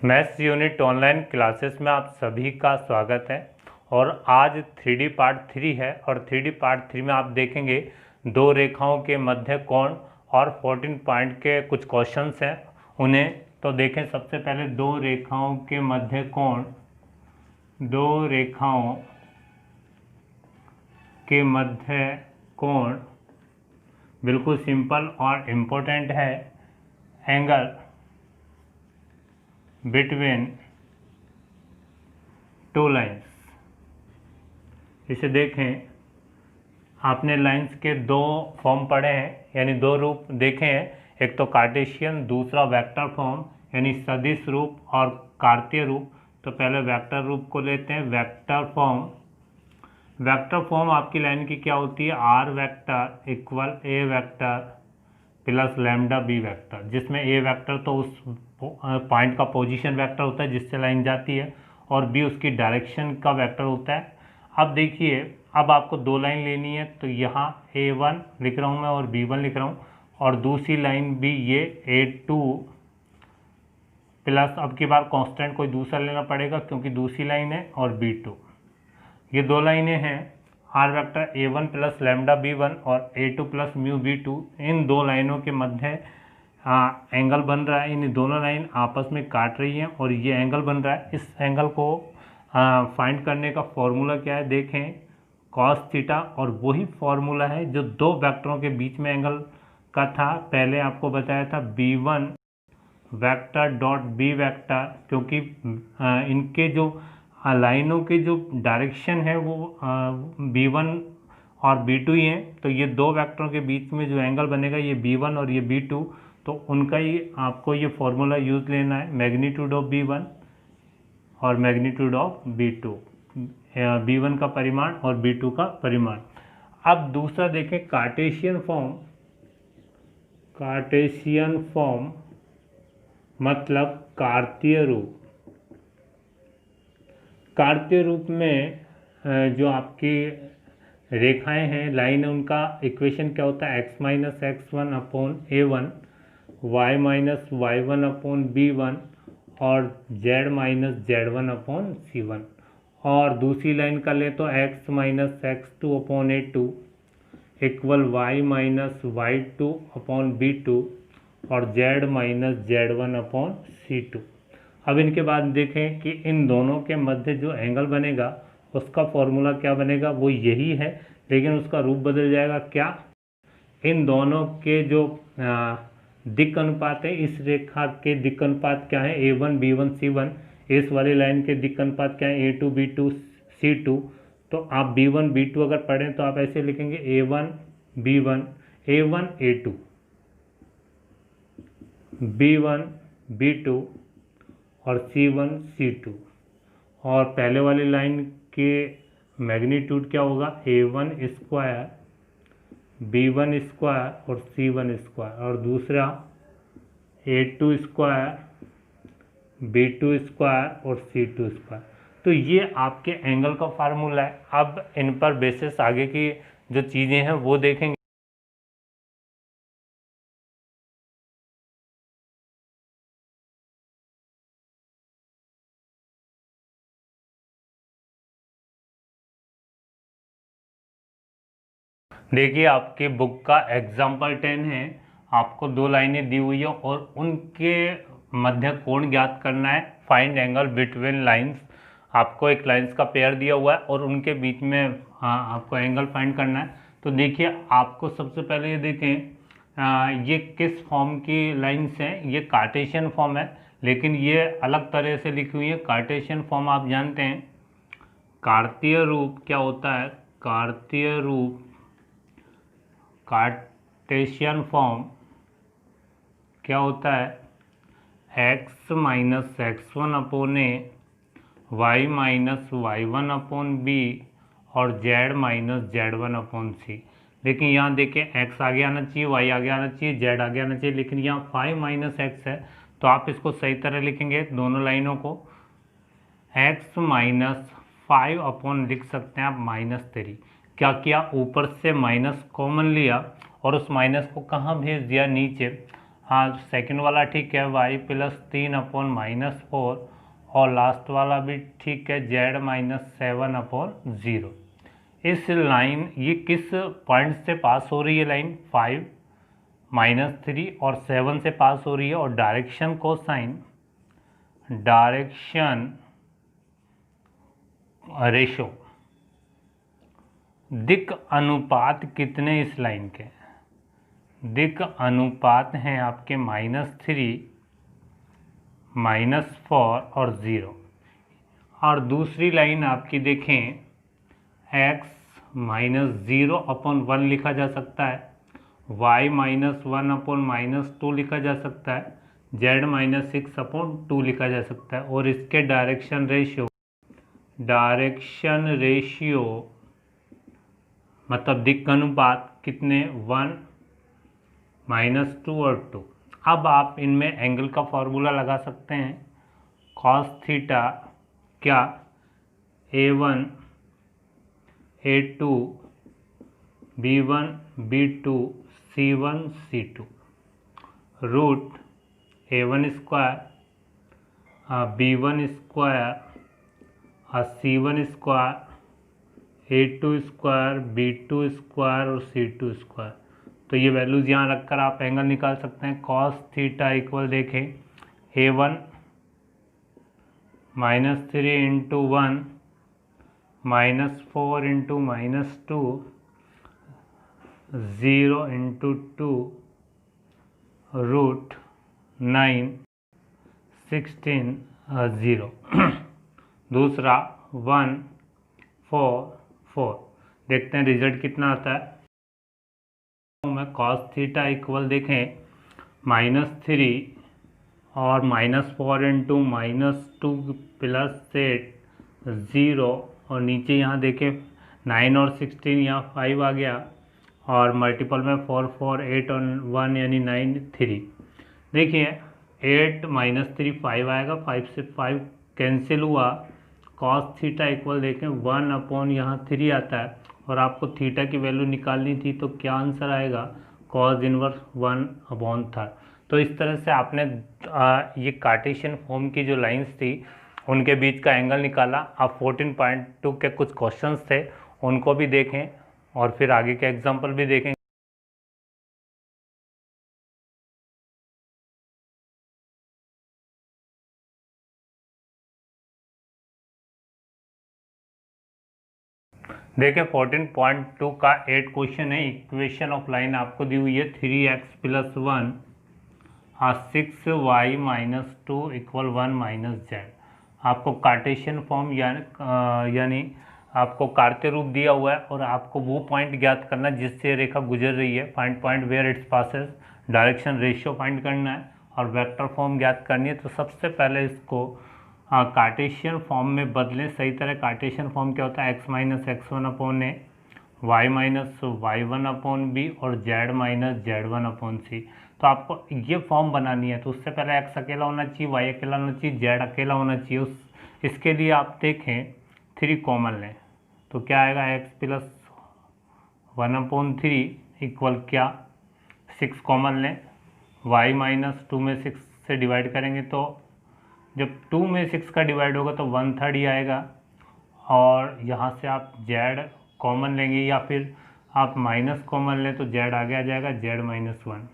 Maths unit online classes में आप सभी का स्वागत है। और आज 3D पार्ट 3 है और 3D पार्ट 3 में आप देखेंगे दो रेखाओं के मध्य कोण और 14 पॉइंट के कुछ क्वेश्चंस हैं उन्हें। तो देखें, सबसे पहले दो रेखाओं के मध्य कोण, दो रेखाओं के मध्य कोण बिल्कुल सिंपल और इम्पोर्टेंट है। एंगल बिटवीन टू लाइन्स, इसे देखें, आपने लाइंस के दो फॉर्म पढ़े हैं, यानी दो रूप देखे हैं। एक तो कार्टेशियन, दूसरा वेक्टर फॉर्म यानी सदिश रूप और कार्तीय रूप। तो पहले वेक्टर रूप को लेते हैं, वेक्टर फॉर्म। वेक्टर फॉर्म आपकी लाइन की क्या होती है? R vector equal A vector plus lambda B vector, जिसमें ए वेक्टर तो उस पॉइंट का पोजीशन वेक्टर होता है जिससे लाइन जाती है और बी उसकी डायरेक्शन का वेक्टर होता है। अब देखिए, अब आपको दो लाइन लेनी है, तो यहाँ A1 लिख रहा हूँ मैं और B1 लिख रहा हूँ, और दूसरी लाइन भी ये A2 प्लस, अब की बार कांस्टेंट कोई दूसरा लेना पड़ेगा क्योंकि दूसरी लाइन है, और B2। ये दो लाइनें हैं, R vector A1 plus lambda B1 और A2 प्लस म्यू B2। इन दो लाइनों के मध्य एंगल बन रहा है। इन दोनों लाइन आपस में काट रही हैं और ये एंगल बन रहा है। इस एंगल को फाइंड करने का फॉर्मूला क्या है? देखें, कॉस थीटा, और वही फॉर्मूला है जो दो वेक्टरों के बीच में एंगल का था। पहले आपको बताया था B1 vector dot B vector, क्योंकि इनके जो लाइनों के जो डायरेक्शन है वो B1 और B2 ही हैं। तो ये दो वेक्टरों के बीच में जो एंगल बनेगा, ये B1 और ये B2, तो उनका ही आपको ये फॉर्मूला यूज़ लेना है, मैग्नीट्यूड ऑफ B1 और मैग्नीट्यूड ऑफ B2, B1 का परिमाण और B2 का परिमाण। अब दूसरा देखें, कार्टेशियन फॉर्म। कार्टेशियन फॉर्म मतलब कार्तीय रूप। कार्तीय रूप में जो आपकी रेखाएं हैं, लाइन है, उनका इक्वेशन क्या होता है? x minus x1 upon A1, y minus y1 upon B1 और z minus z1 upon C1। और दूसरी लाइन का ले तो x minus x2 upon A2 equal y minus y2 upon B2 और z minus z1 upon C2। अब इनके बाद देखें कि इन दोनों के मध्य जो एंगल बनेगा उसका फॉर्मूला क्या बनेगा? वो यही है, लेकिन उसका रूप बदल जाएगा। क्या? इन दोनों के जो दिक् अनुपात है, इस रेखा के दिक् अनुपात क्या है? A1 B1 C1। इस वाली लाइन के दिक् अनुपात क्या है? A2 B2 C2। तो आप B1 B2 अगर पढ़ें तो आप ऐसे लिखेंगे, A1 B1 A1 A2 B1 B2 और C1 C2। और पहले वाली लाइन के मैग्नीट्यूड क्या होगा? A1 स्क्वायर B1 स्क्वायर और C1 स्क्वायर, और दूसरा A2 स्क्वायर B2 स्क्वायर और C2 स्क्वायर। तो ये आपके एंगल का फार्मूला है। अब इन पर बेसिस आगे की जो चीज़ें हैं वो देखेंगे। देखिए, आपके बुक का एग्जाम्पल 10 है, आपको दो लाइनें दी हुई है और उनके मध्य कोण ज्ञात करना है। Find angle between lines. आपको एक लाइंस का पेयर दिया हुआ है और उनके बीच में आपको एंगल फाइंड करना है। तो देखिए, आपको सबसे पहले ये देखें, ये किस फॉर्म की लाइंस हैं? ये कार्टेशियन फॉर्म है, लेकिन ये अलग तरह से लिखी हुई है। कार्टेशियन फॉर्म आप जानते हैं। कार्तीय रूप क्या होता है? कार्तीय रूप, कार्टेशियन फॉर्म क्या होता है? x minus x1 upon A, Y minus y1 upon B और z minus z1 upon C. लेकिन यहाँ देखें, x आगे आना चाहिए, y आगे आना चाहिए, z आगे आना चाहिए, लेकिन यहाँ 5 माइनस x है, तो आप इसको सही तरह लिखेंगे दोनों लाइनों को। x माइनस 5 अपॉन लिख सकते हैं आप -3। क्या किया? ऊपर से माइनस कॉमन लिया और उस माइनस को कहाँ भेज दिया? नीचे। हाँ सेकंड वाला ठीक है, y प्लस 3/-4, और लास्ट वाला भी ठीक है, z-7/0। इस लाइन, ये किस पॉइंट से पास हो रही है लाइन? 5, -3 और 7 से पास हो रही है, और डायरेक्शन कोसाइन, डायरेक्शन रेशो, दिक् अनुपात कितने इस लाइन के? दिक् अनुपात हैं आपके -3, -4 और 0। और दूसरी लाइन आपकी देखें, x -0/1 लिखा जा सकता है, y -1/-2 लिखा जा सकता है, z-6/2 लिखा जा सकता है। और इसके डायरेक्शन रेशियो मतलब दिक् अनुपात कितने? 1, -2 और 2। अब आप इनमें एंगल का फॉर्मूला लगा सकते हैं, cos थीटा क्या? A1 A2 B1 B2 C1 C2 root A1 square B1 square C1 square A2 square B2 square और C2 स्क्वायर। तो ये वैल्यूज़ यहाँ रखकर आप एंगल निकाल सकते हैं। cos थीटा इक्वल देखें, A1 -3 into 1 -4 into -2 0 into 2 root 9 16 0। दूसरा 1 4 4। देखते हैं रिजल्ट कितना आता है। मैं cos थीटा इक्वल देखें -3 और -4 इंटू -2 प्लस 8 0, और नीचे यहाँ देखें 9 और 16, यहाँ 5 आ गया, और मल्टीपल में 4 4 8 और 1 यानी 9 3। देखिए 8 -3 5 आएगा, 5 से 5 कैंसिल हुआ। cos थीटा इक्वल देखें 1/ यहाँ 3 आता है, और आपको थीटा की वैल्यू निकालनी थी, तो क्या आंसर आएगा? cos inverse 1/3। तो इस तरह से आपने ये कार्टेशियन फॉर्म की जो लाइंस थी उनके बीच का एंगल निकाला। आप 14.2 के कुछ क्वेश्चंस थे उनको भी देखें, और फिर आगे के एग्जाम्पल भी देखें। देखिए 14.2 का 8 क्वेश्चन है। इक्वेशन ऑफ लाइन आपको दी हुई है 3x + 1 6y - 2 = 1 - z। आपको कार्टेशियन फॉर्म यानी आपको कार्तीय रूप दिया हुआ है, और आपको वो पॉइंट ज्ञात करना जिससे रेखा गुजर रही है। Find point where it's passes, direction ratio find करना है, और वेक्टर फॉर्म ज्ञात करनी है। तो सबसे पहले इसको कार्टेशियन फॉर्म में बदलें। सही तरह कार्टेशियन फॉर्म क्या होता है? x - x1/a, y - y1/b और z - z1/c। तो आपको ये फॉर्म बनानी है, तो उससे पहले x अकेला होना चाहिए, y अकेला होना चाहिए, z अकेला होना चाहिए। इसके लिए आप देखें 3 कॉमन लें, तो क्या आएगा? x + 1/3 इक्वल क्या? 6 कॉमन लें, y - 2 में 6 से डिवाइड करेंगे, तो जब 2 में 6 का डिवाइड होगा तो 1/3 ही आएगा। और यहाँ से आप z कॉमन लेंगे, या फिर आप माइनस कॉमन लें तो z आगे आ जाएगा, z - 1।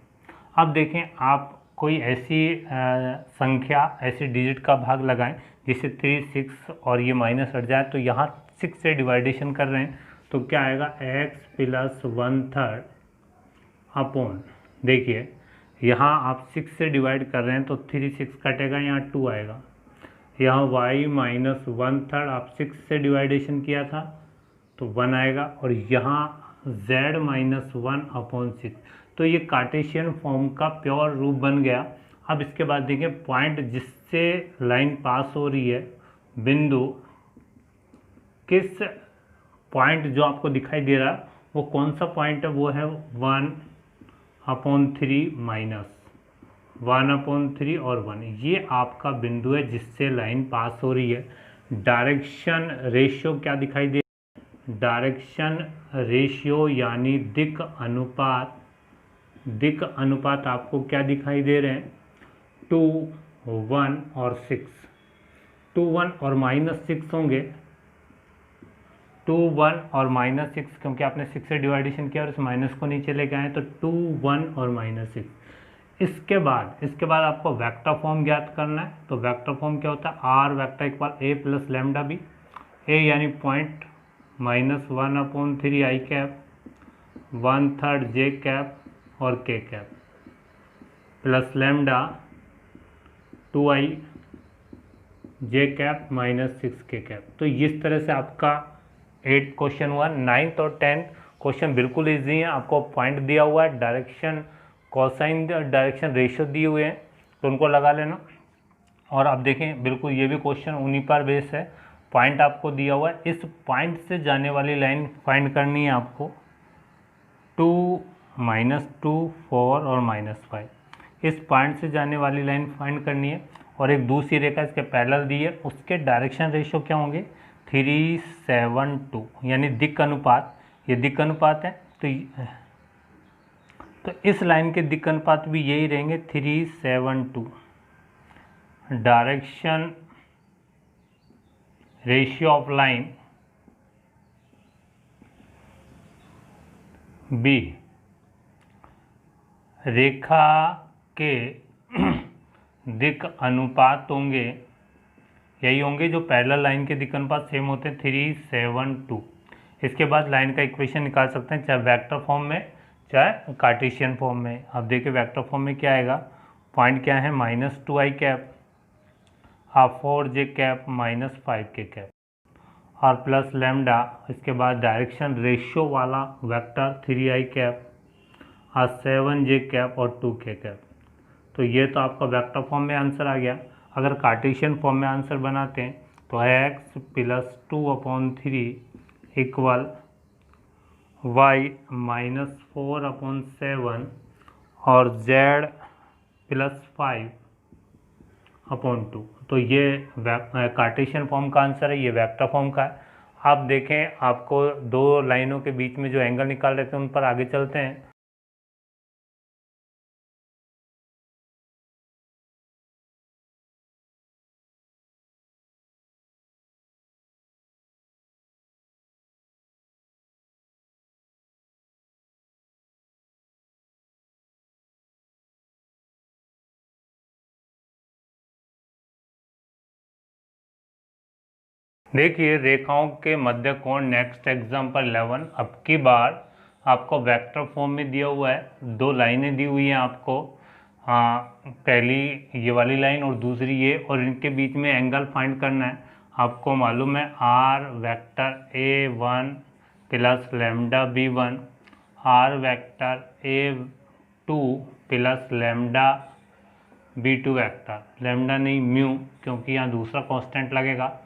अब देखें आप कोई ऐसी संख्या, ऐसी डिजिट का भाग लगाएं जिससे 3 6 और ये माइनस हट जाए। तो यहाँ 6 से डिवाइडेशन कर रहे हैं, तो क्या आएगा? x + 1/3 अपॉन, देखिए यहाँ आप 6 से डिवाइड कर रहे हैं तो 3 6 कटेगा, यहाँ 2 आएगा। यहाँ y - 1/3 आप 6 से डिवाइडेशन किया था तो 1 आएगा, और यहाँ z - 1/6। तो ये कार्टेशियन फॉर्म का प्योर रूप बन गया। अब इसके बाद देखिए पॉइंट जिससे लाइन पास हो रही है, बिंदु, किस पॉइंट जो आपको दिखाई दे रहा है वो कौन सा पॉइंट है? वो है 1/3 माइनस 1/3 और 1। ये आपका बिंदु है जिससे लाइन पास हो रही है। डायरेक्शन रेशियो क्या दिखाई दे? डायरेक्शन रेशियो यानी दिक् अनुपात दिक् अनुपात आपको क्या दिखाई दे रहे हैं, 2, 1 और 6। 2, 1 और -6 होंगे, 2, 1 और -6, क्योंकि आपने 6 से डिवाइडेशन किया और इस माइनस को नीचे लेके आए तो 2, 1 और -6। इसके बाद आपको वेक्टर फॉर्म ज्ञात करना है। तो वेक्टर फॉर्म क्या होता है, R vector equal A plus lambda B. A यानी point -1/3 I cap, 1/3 J cap और K cap plus lambda 2i J cap -6 K cap. तो इस तरह से आपका 8 क्वेश्चन हुआ। 9th और 10th क्वेश्चन बिल्कुल ईजी है। आपको पॉइंट दिया हुआ है, डायरेक्शन कोसाइन डायरेक्शन रेशियो दिए हुए हैं, तो उनको लगा लेना। और आप देखें बिल्कुल ये भी क्वेश्चन उन्हीं पर बेस है। पॉइंट आपको दिया हुआ है, इस पॉइंट से जाने वाली लाइन फाइंड करनी है आपको, 2, -2, 4 और -5। इस पॉइंट से जाने वाली लाइन फाइंड करनी है। और एक दूसरी रेखा इसके पैरेलल दी है, उसके डायरेक्शन रेशियो क्या होंगे, 3, 7, 2, यानी दिक् अनुपात। ये दिक् अनुपात है, तो इस लाइन के दिक् अनुपात भी यही रहेंगे, 3, 7, 2। Direction ratio of line B, रेखा के दिक् अनुपात होंगे यही होंगे जो पैरेलल लाइन के दिक् अनुपात सेम होते हैं, 3, 7, 2। इसके बाद लाइन का इक्वेशन निकाल सकते हैं, चाहे वेक्टर फॉर्म में चाहे कार्टेशियन फॉर्म में। अब देखिए वेक्टर फॉर्म में क्या आएगा, पॉइंट क्या है, -2i कैप, 4j कैप, -5 के कैप और प्लस लैम्डा। इसके बाद डायरेक्शन रेशियो वाला vector 3i cap, 7j cap और 2k कैप। तो ये तो आपका वेक्टर फॉर्म में आंसर आ गया। अगर कार्टेशियन फॉर्म में आंसर बनाते हैं तो x + 2/3 इक्वल y -4/7 और z + 5/2। तो ये कार्टेशियन फॉर्म का आंसर है, ये वेक्टर फॉर्म का है। आप देखें, आपको दो लाइनों के बीच में जो एंगल निकाल रहे थे उन पर आगे चलते हैं। देखिए रेखाओं के मध्य कोण, नेक्स्ट एग्जाम्पल 11। अब की बार आपको वेक्टर फॉर्म में दिया हुआ है, दो लाइनें दी हुई हैं आपको। पहली ये वाली लाइन और दूसरी ये, और इनके बीच में एंगल फाइंड करना है। आपको मालूम है R vector A1 plus lambda B1, R vector A2 plus lambda B2 vector, lambda नहीं म्यू, क्योंकि यहाँ दूसरा कांस्टेंट लगेगा।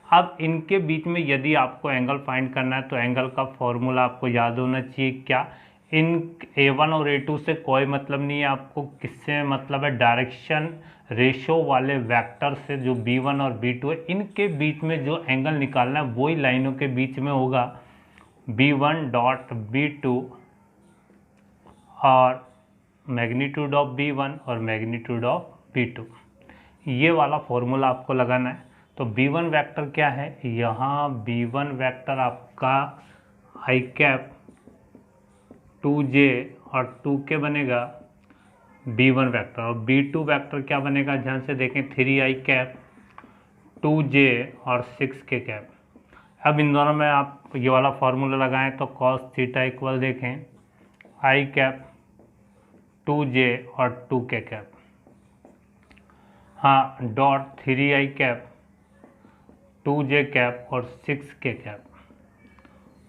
अब इनके बीच में यदि आपको एंगल फाइंड करना है तो एंगल का फॉर्मूला आपको याद होना चाहिए। क्या, इन A1 और A2 से कोई मतलब नहीं है आपको, किससे मतलब है, डायरेक्शन रेशो वाले वेक्टर से जो B1 और B2 है, इनके बीच में जो एंगल निकालना है वही लाइनों के बीच में होगा, B1 डॉट B2 और मैग्नीट्यूड ऑफ B1 और मैग्नीट्यूड ऑफ B2। ये वाला फॉर्मूला आपको लगाना है। तो B1 वेक्टर क्या है, यहाँ B1 वेक्टर आपका आई कैप 2j और 2k बनेगा B1 वेक्टर, और B2 वेक्टर क्या बनेगा, ध्यान से देखें, 3i कैप 2j और 6k कैप। अब इन दोनों में आप ये वाला फॉर्मूला लगाएं तो cos थीटा इक्वल देखें आई कैप 2j और 2k कैप, हाँ dot 3i cap 2j cap और 6k कैप,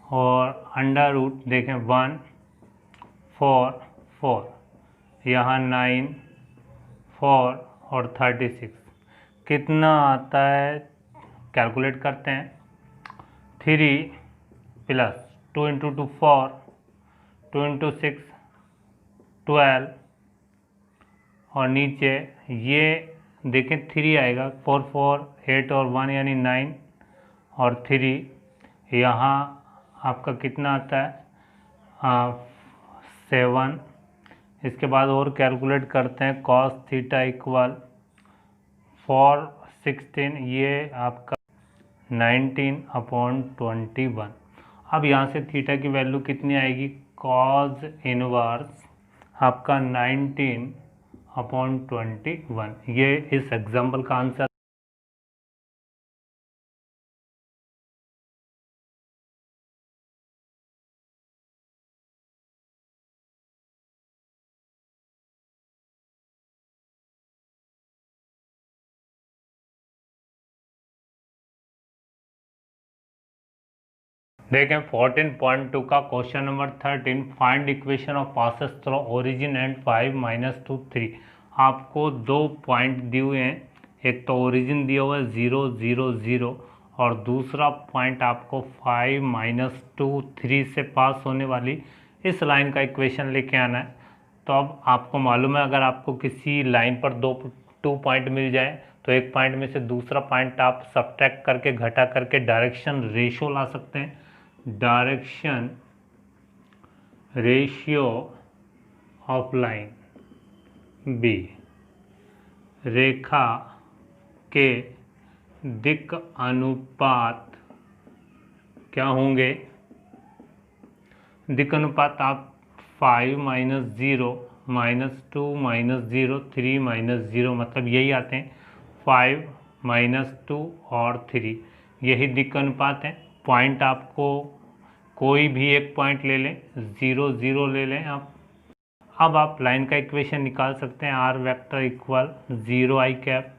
और अंडर रूट देखें 1, 4, 4, यहाँ 9, 4 और 36 कितना आता है, कैलकुलेट करते हैं। 3 प्लस 2 × 2 4, 2 × 6 12, और नीचे ये देखें 3 आएगा, 4, 4, 8 और 1 यानी 9 और 3, यहाँ आपका कितना आता है 7, इसके बाद और कैलकुलेट करते हैं कॉस थीटा इक्वल 416, ये आपका 19/21। अब यहाँ से थीटा की वैल्यू कितनी आएगी, कॉज इनवर्स आपका 19/21। ये इस एग्जाम्पल का आंसर। देखें 14.2 का question number 13, find equation of passes through origin and 5 - 2 3। आपको 2 पॉइंट दिए हुए हैं, एक तो ओरिजिन दिया हुआ है 0 0 0 और दूसरा पॉइंट आपको 5 - 2 3 से पास होने वाली इस लाइन का इक्वेशन लेके आना है। तो अब आपको मालूम है, अगर आपको किसी लाइन पर 2 पॉइंट मिल जाए तो एक पॉइंट में से दूसरा पॉइंट आप सब्ट्रैक्ट करके घटा करके डायरेक्शन रेशियो ला सकते हैं। Direction ratio of line B, रेखा के दिक् अनुपात क्या होंगे, दिक् अनुपात आप 5 - 0 - 2 - 0 3 - 0 मतलब यही आते हैं, 5 - 2 और 3, यही दिक् अनुपात है। पॉइंट आपको कोई भी एक पॉइंट ले लें, 0 0 ले लें आप। अब आप लाइन का इक्वेशन निकाल सकते हैं, R vector equal 0 i cap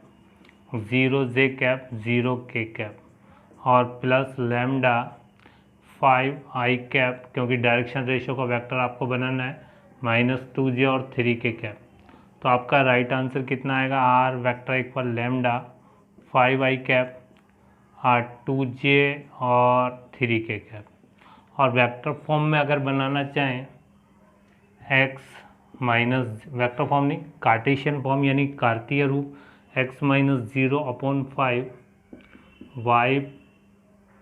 0 j cap 0 k cap और प्लस लैम्डा 5 i कैप, क्योंकि डायरेक्शन रेशियो का वेक्टर आपको बनाना है, -2j और 3k कैप। तो आपका राइट आंसर कितना आएगा, R vector equal lambda 5 i cap 2j और 3k कैप। और वेक्टर फॉर्म में अगर बनाना चाहें, x माइनस, वेक्टर फॉर्म नहीं, कार्टेशियन फॉर्म यानी कार्तीय रूप, x - 0/5 y -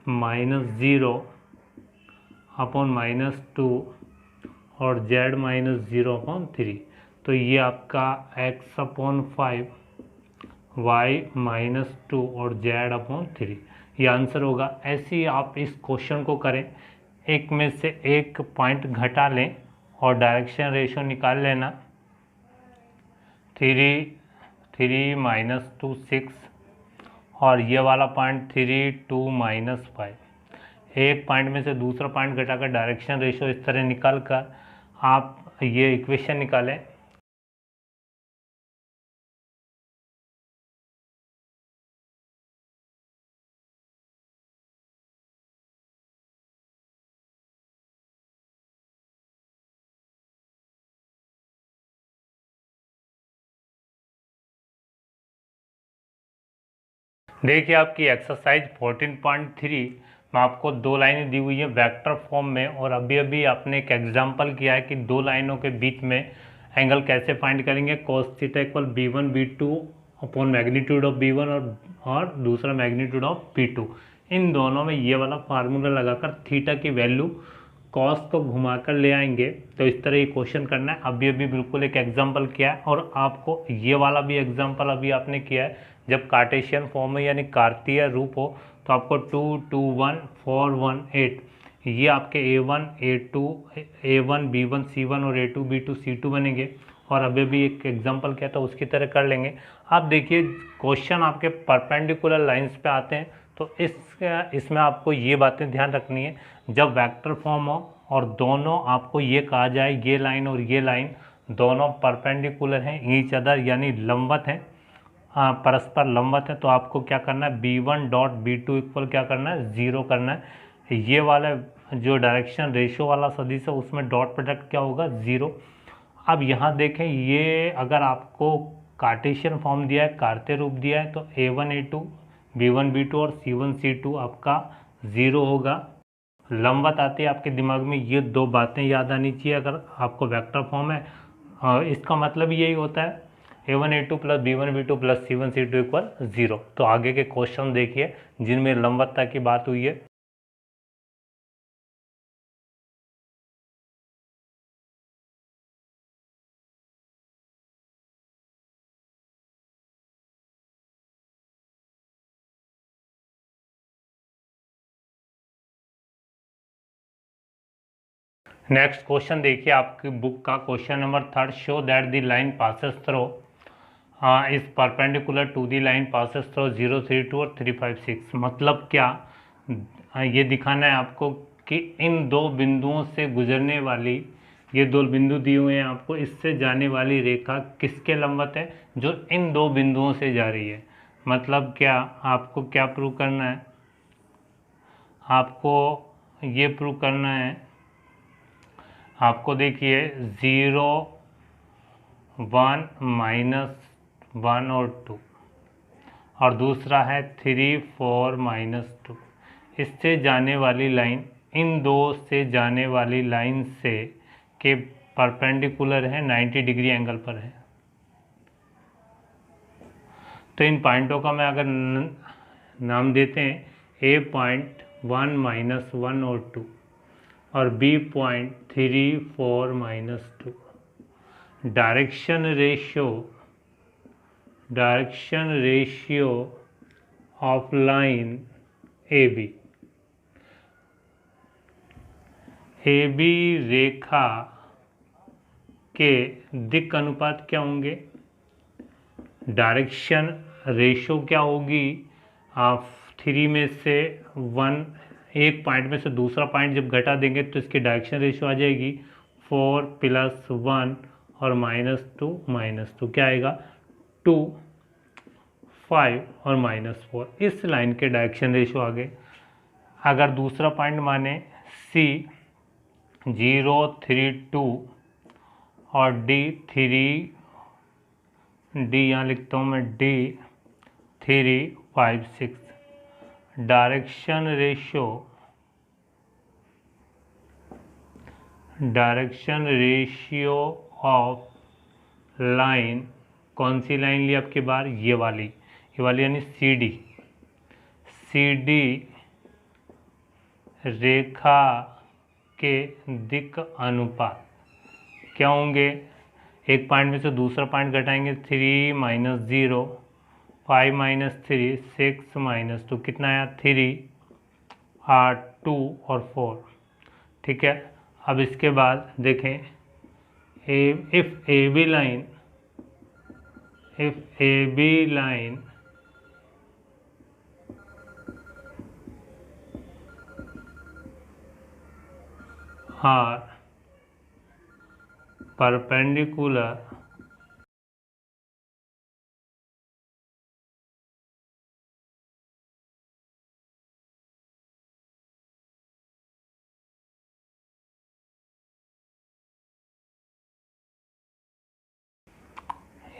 0/-2 और z - 0/3। तो ये आपका x/5 y - 2 और z/3 ये आंसर होगा। ऐसे ही आप इस क्वेश्चन को करें, एक में से एक पॉइंट घटा लें और डायरेक्शन रेशियो निकाल लेना, 3 - 2 6 और ये वाला पॉइंट 3 2 - 5। एक पॉइंट में से दूसरा पॉइंट घटाकर डायरेक्शन रेशियो इस तरह निकाल कर आप ये इक्वेशन निकालें। देखिए आपकी एक्सरसाइज 14.3 में आपको 2 लाइनें दी हुई है वेक्टर फॉर्म में, और अभी अभी आपने एक एग्जांपल किया है कि 2 लाइनों के बीच में एंगल कैसे फाइंड करेंगे, cos theta equal b1 b2 upon magnitude of b1 और दूसरा मैग्नीट्यूड ऑफ b2। इन दोनों में ये वाला फार्मूला लगाकर थीटा की वैल्यू कॉस को घुमाकर ले आएंगे। तो इस तरह ये क्वेश्चन करना है। अभी अभी बिल्कुल एक एग्जांपल किया है, और आपको ये वाला भी एग्जांपल अभी आपने किया है। जब कार्टेशियन फॉर्म में यानी कार्तीय रूप हो तो आपको 2 2 1 4 1 8 ये आपके a1 a2 a1 b1 c1 और a2 b2 c2 बनेंगे। और अभी भी एक एग्जांपल किया था उसकी तरह कर लेंगे। आप देखिए क्वेश्चन आपके परपेंडिकुलर लाइंस पे आते हैं, तो इसमें आपको ये बातें ध्यान रखनी है, जब वेक्टर फॉर्म हो और दोनों आपको ये कहा जाए ये लाइन और ये लाइन दोनों परपेंडिकुलर हैं ईच अदर यानी लंबवत हैं, परस्पर लंबवत है, तो आपको क्या करना है, b1 डॉट b2 इक्वल क्या करना है, 0 करना है। ये वाला जो डायरेक्शन रेशियो वाला सदिश है उसमें डॉट प्रोडक्ट क्या होगा, 0। अब यहाँ देखें, ये अगर आपको कार्टेशियन फॉर्म दिया है, कार्तीय रूप दिया है, तो a1 a2 b1 b2 और c1 c2 आपका 0 होगा। लंबवत आती है आपके दिमाग में, ये 2 बातें याद आनी चाहिए अगर आपको वेक्टर फॉर्म है। इसका मतलब यही होता है a1 a2 plus b1 b2 plus c1 c2 equal 0। तो आगे के क्वेश्चन देखिए जिनमें लंबवतता की बात हुई है। नेक्स्ट क्वेश्चन देखिए आपकी बुक का question number 3, show that the line passes through is perpendicular to the line passes through 032 और 356। मतलब क्या, ये दिखाना है आपको कि इन दो बिंदुओं से गुजरने वाली, ये दो बिंदु दिए हुए हैं आपको, इससे जाने वाली रेखा किसके लंबवत है, जो इन दो बिंदुओं से जा रही है। मतलब क्या, आपको क्या प्रूव करना है, आपको ये प्रूव करना है, आपको देखिए 0 1 -1 और 2, और दूसरा है 3 4 -2। इससे जाने वाली लाइन इन दो से जाने वाली लाइन से के परपेंडिकुलर है, 90 डिग्री एंगल पर है। तो इन पॉइंटों का मैं अगर नाम देते हैं, ए पॉइंट 1 -1 और 2 और B point 3 4 -2। Direction ratio of line A B रेखा के दिक् अनुपात क्या होंगे, डायरेक्शन रेशो क्या होगी, आप 3 में से 1, एक पॉइंट में से दूसरा पॉइंट जब घटा देंगे तो इसकी डायरेक्शन रेशो आ जाएगी 4 + 1 और -2 क्या आएगा 2 5 और -4। इस लाइन के डायरेक्शन रेशो आ गए। अगर दूसरा पॉइंट माने सी 0 3 2 और डी 3, डी यहाँ लिखता हूँ मैं, D 3 5 6। Direction ratio of line, कौन सी लाइन ली आपकी बार, ये वाली यानी सी डी रेखा के दिक् अनुपात क्या होंगे, एक पॉइंट में से दूसरा पॉइंट घटाएंगे 3 -0 5 -3 6 -2 कितना आया 3 8 2 और 4। ठीक है, अब इसके बाद देखें, if A B line are perpendicular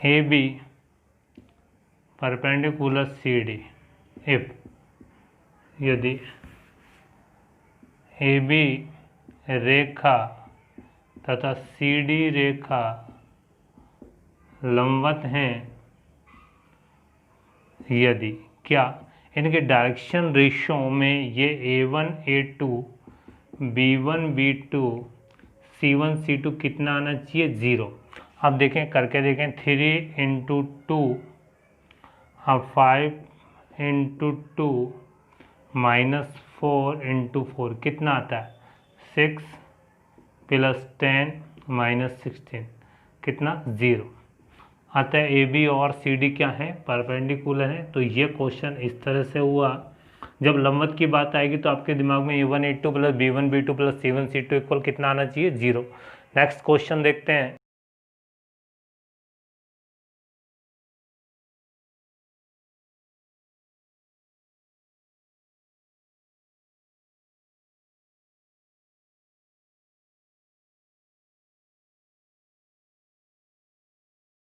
AB perpendicular CD, if यदि AB रेखा तथा CD रेखा लंबवत हैं, यदि क्या, इनके डायरेक्शन रेशो में ये A1 A2 B1 B2 C1 C2 कितना आना चाहिए 0। अब देखें, करके देखें, 3 × 2 अब 5 × 2 -4 × 4 कितना आता है 6 + 10 -16 कितना 0 आता है। ए बी और सी डी क्या है, परपेंडिकुलर है। तो ये क्वेश्चन इस तरह से हुआ। जब लंबवत की बात आएगी तो आपके दिमाग में A1 A2 + B1 B2 + C1 C2 equal कितना आना चाहिए 0। नेक्स्ट क्वेश्चन देखते हैं।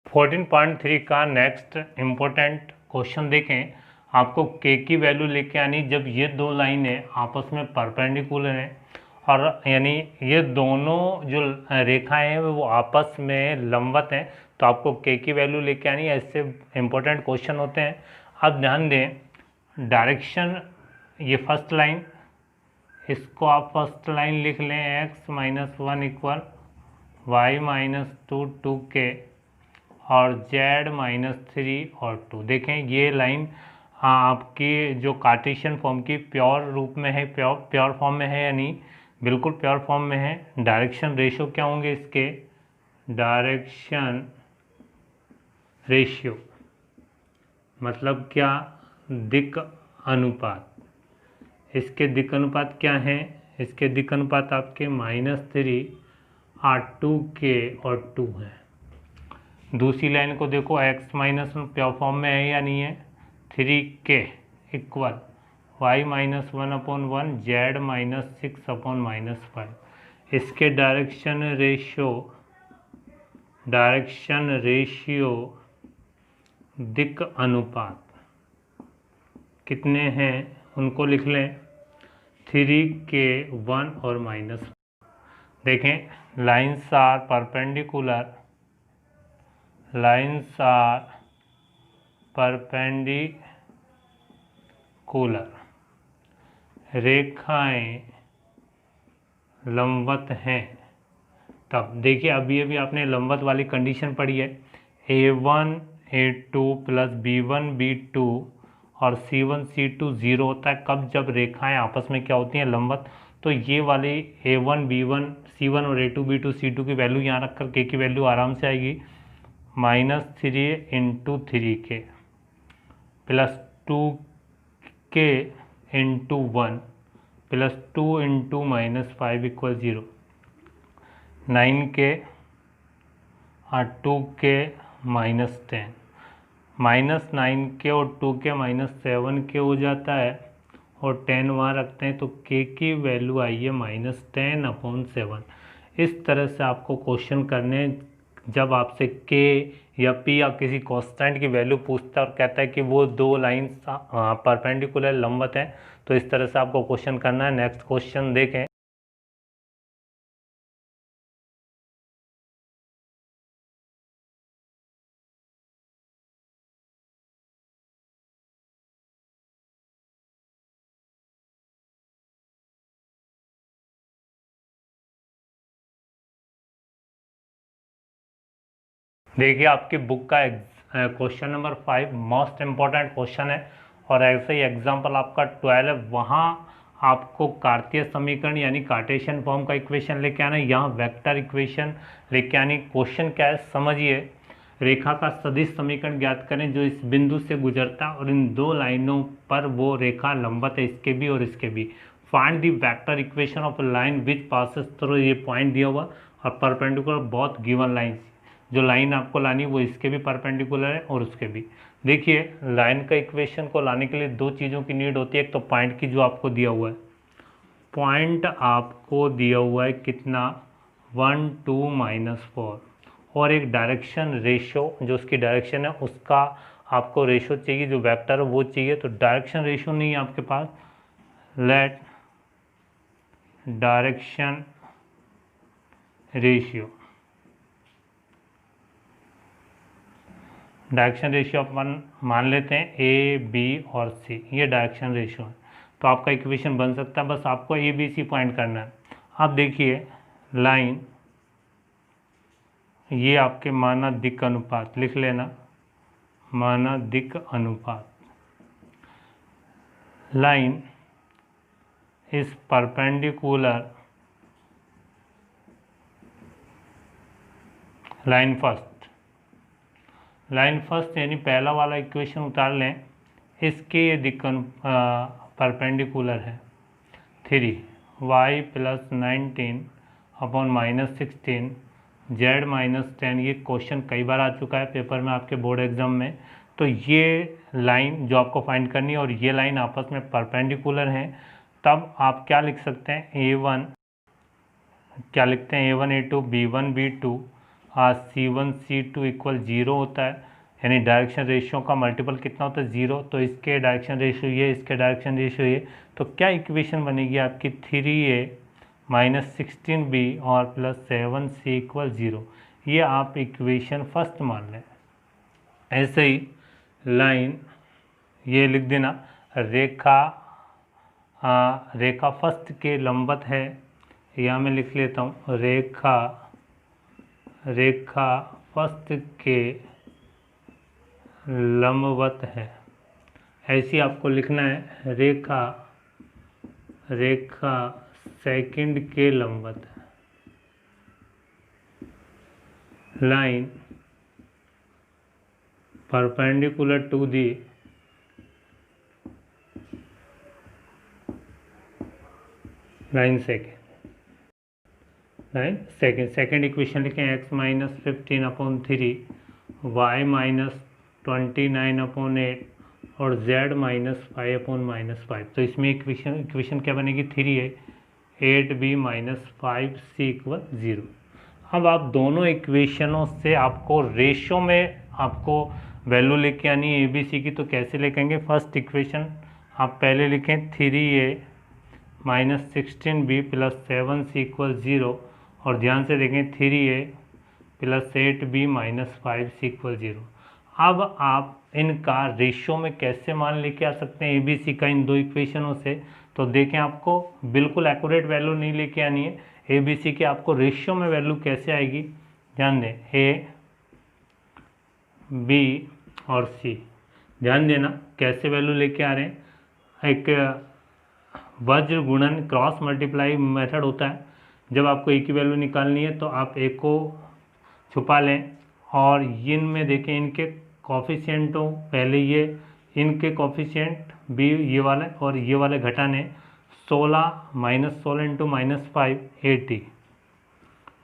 फोर्टीन पॉइंट 3 का नेक्स्ट इम्पोर्टेंट क्वेश्चन देखें। आपको के की वैल्यू लेके आनी जब ये दो लाइनें आपस में परपेंडिकुलर हैं, और यानी ये दोनों जो रेखाएं हैं वो आपस में लंबवत हैं, तो आपको के की वैल्यू लेके आनी है। ऐसे इम्पोर्टेंट क्वेश्चन होते हैं। अब ध्यान दें, डायरेक्शन, ये फर्स्ट लाइन, इसको आप फर्स्ट लाइन लिख लें x - 1 = y - 2 2k और z - 3 और 2। देखें ये लाइन आपकी जो कार्टेशियन फॉर्म की प्योर रूप में है, प्योर फॉर्म में है, यानी बिल्कुल प्योर फॉर्म में है। डायरेक्शन रेशियो क्या होंगे इसके, डायरेक्शन रेशियो मतलब क्या, दिक् अनुपात। इसके दिक् अनुपात क्या है, इसके दिक् अनुपात आपके -3 R2K और 2 है। दूसरी लाइन को देखो, x माइनस प्योर फॉर्म में है या नहीं है, 3K इक्वल y-1/1 z-6/-5। इसके डायरेक्शन रेशियो दिक् अनुपात कितने हैं उनको लिख लें, 3K 1 और -1। देखें, lines are perpendicular, lines are perpendicular, रेखाएं लंबवत हैं। तब देखिए, अभी आपने लंबवत वाली कंडीशन पढ़ी है, A1 A2 plus B1 B2 और C1 C2 0 होता है कब, जब रेखाएं आपस में क्या होती हैं, लंबवत। तो ये वाली A1 B1 C1 और A2 B2 C2 की वैल्यू यहाँ रखकर K की वैल्यू आराम से आएगी, -3 × 3K plus 2K × 1 plus 2 × -5 = 0, 9K और 2K -10, -9K और 2K -7K हो जाता है और 10 वहाँ रखते हैं तो K की वैल्यू आई है -10/7। इस तरह से आपको क्वेश्चन करने, जब आपसे K या P या किसी कांस्टेंट की वैल्यू पूछता है और कहता है कि वो दो लाइन परपेंडिकुलर लंबवत है, तो इस तरह से आपको क्वेश्चन करना है। नेक्स्ट क्वेश्चन देखें। देखिए, आपकी बुक का question number 5 most important question है और ऐसे ही एग्जाम्पल आपका 12 है, वहाँ आपको कार्तीय समीकरण यानी कार्टेशियन फॉर्म का इक्वेशन लेके आना है, यहाँ वेक्टर इक्वेशन लेके आनी। क्वेश्चन क्या है समझिए, रेखा का सदिश समीकरण ज्ञात करें जो इस बिंदु से गुजरता है और इन दो लाइनों पर वो रेखा लंबवत है, इसके भी और इसके भी। Find the vector equation of a line which passes through, ये पॉइंट दिया हुआ, और परपेंडिकुलर बोथ गिवन लाइन्स, जो लाइन आपको लानी वो इसके भी परपेंडिकुलर है और उसके भी। देखिए, लाइन का इक्वेशन को लाने के लिए दो चीज़ों की नीड होती है, एक तो पॉइंट की जो आपको दिया हुआ है, पॉइंट आपको दिया हुआ है कितना, 1 2 -4, और एक डायरेक्शन रेशियो जो उसकी डायरेक्शन है उसका आपको रेशियो चाहिए, जो वेक्टर है वो चाहिए। तो डायरेक्शन रेशियो नहीं है आपके पास, let direction ratio, direction ratio अपन मान लेते हैं ए बी और सी, ये डायरेक्शन रेशियो है। तो आपका इक्वेशन बन सकता है, बस आपको ए बी सी पॉइंट करना है। अब देखिए, लाइन ये आपके माना दिक् अनुपात लिख लेना, माना दिक् अनुपात, लाइन इस परपेंडिकुलर, लाइन फर्स्ट यानी पहला वाला इक्वेशन उतार लें, इसके ये दिक् परपेंडिकुलर है 3y + 19/-16 z-10। ये क्वेश्चन कई बार आ चुका है पेपर में आपके बोर्ड एग्जाम में। तो ये लाइन जो आपको फाइंड करनी है और ये लाइन आपस में परपेंडिकुलर हैं, तब आप क्या लिख सकते हैं, A1 क्या लिखते हैं, A1 A2 B1 B2 C1 C2 = 0 होता है, यानी डायरेक्शन रेशियो का मल्टीपल कितना होता है, 0। तो इसके डायरेक्शन रेशियो ये, इसके डायरेक्शन रेशियो ये, तो क्या इक्वेशन बनेगी आपकी, 3A - 16B और +7C = 0। ये आप इक्वेशन फर्स्ट मान लें। ऐसे ही लाइन ये लिख देना, रेखा फर्स्ट के लंबवत है, यहाँ मैं लिख लेता हूँ, रेखा फर्स्ट के लंबवत है। ऐसी आपको लिखना है, रेखा सेकंड के लंबवत line perpendicular to the line second equation लिखें x माइनस 15/3 y माइनस 29/8 और z माइनस 5/-5। तो इसमें इक्वेशन क्या बनेगी? 3 है 8b माइनस 5c इक्वल 0। अब आप दोनों इक्वेशनों से आपको रेशो में आपको वैल्यू लेके आनी है ABC की। तो कैसे लेकेंगे? फर्स्ट इक्वेशन आप पहले लिखें 3a minus 16b plus 7c equal 0 और ध्यान से देखें 3a plus 8b minus 5c equal 0। अब आप इनका रेशियो में कैसे मान लेके आ सकते हैं ABC का इन दो इक्वेशनों से? तो देखें आपको बिल्कुल एक्यूरेट वैल्यू नहीं लेके आनी है ABC की, आपको रेशियो में वैल्यू कैसे आएगी ध्यान दें। A B और C, ध्यान देना कैसे वैल्यू लेके आ रहे हैं। एक वज्र गुणन क्रॉस मल्टीप्लाई मेथड होता है। जब आपको ए की वैल्यू निकालनी है तो आप ए को छुपा लें और इन में देखें इनके कॉफिशिएंटों, पहले ये इनके कॉफिशिएंट बी ये वाले और ये वाले घटाने 16 minus 16 into minus 5 80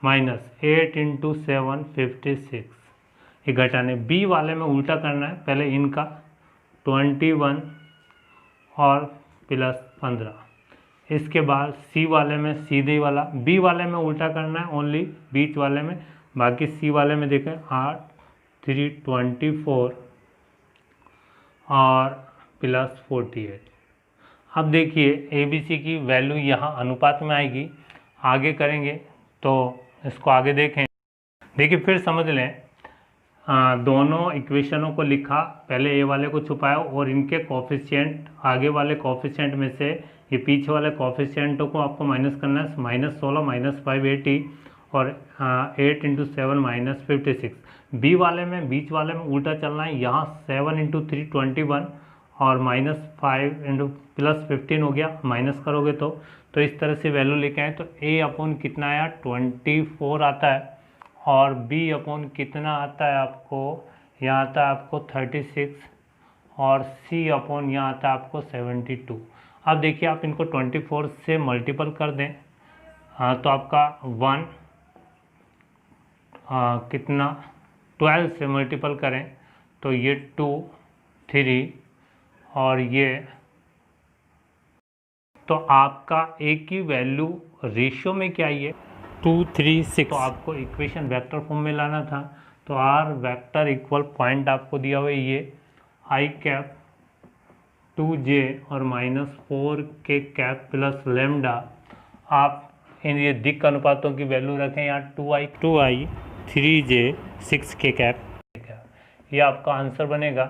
minus 8 into 7 56 ये घटाने। बी वाले में उल्टा करना है, पहले इनका 21 और प्लस 15। इसके बाद सी वाले में सीधे वाला, बी वाले में उल्टा करना है ओनली बीच वाले में, बाकी सी वाले में देखें 8 3 24 और प्लस 48। अब देखिए ABC की वैल्यू यहाँ अनुपात में आएगी। आगे करेंगे तो इसको आगे देखें। देखिए फिर समझ लें, दोनों इक्वेशनों को लिखा, पहले ए वाले को छुपाया और इनके कॉफिशिएंट आगे वाले कॉफिशिएंट में से ये पीछे वाले कॉफिशिएंटों को आपको माइनस करना है। माइनस 16 माइनस 5 80 और 8 इंटू 7 माइनस 56। बी वाले में बीच वाले में उल्टा चलना है, यहाँ 7 इंटू 3 21 और माइनस 5 इंटू प्लस 15 हो गया, माइनस करोगे तो इस तरह से वैल्यू लेके आए। तो ए अपॉन कितना आया 24 आता है और बी अपॉन कितना आता है आपको, यहाँ आता है आपको 36 और सी अपॉन यहाँ आता है आपको 72। अब देखिए आप इनको 24 से मल्टीपल कर दें तो आपका 1 कितना 12 से मल्टीपल करें तो ये 2 3 और ये, तो आपका ए की वैल्यू रेशियो में क्या है 2 3 6। तो आपको इक्वेशन वेक्टर फॉर्म में लाना था। तो आर वेक्टर इक्वल पॉइंट आपको दिया हुआ है ये आई कैप 2j और minus 4k cap plus lambda. आप इन ये दिक् अनुपातों की वैल्यू रखें यहाँ 2i 3j 6k कैप, ये आपका आंसर बनेगा।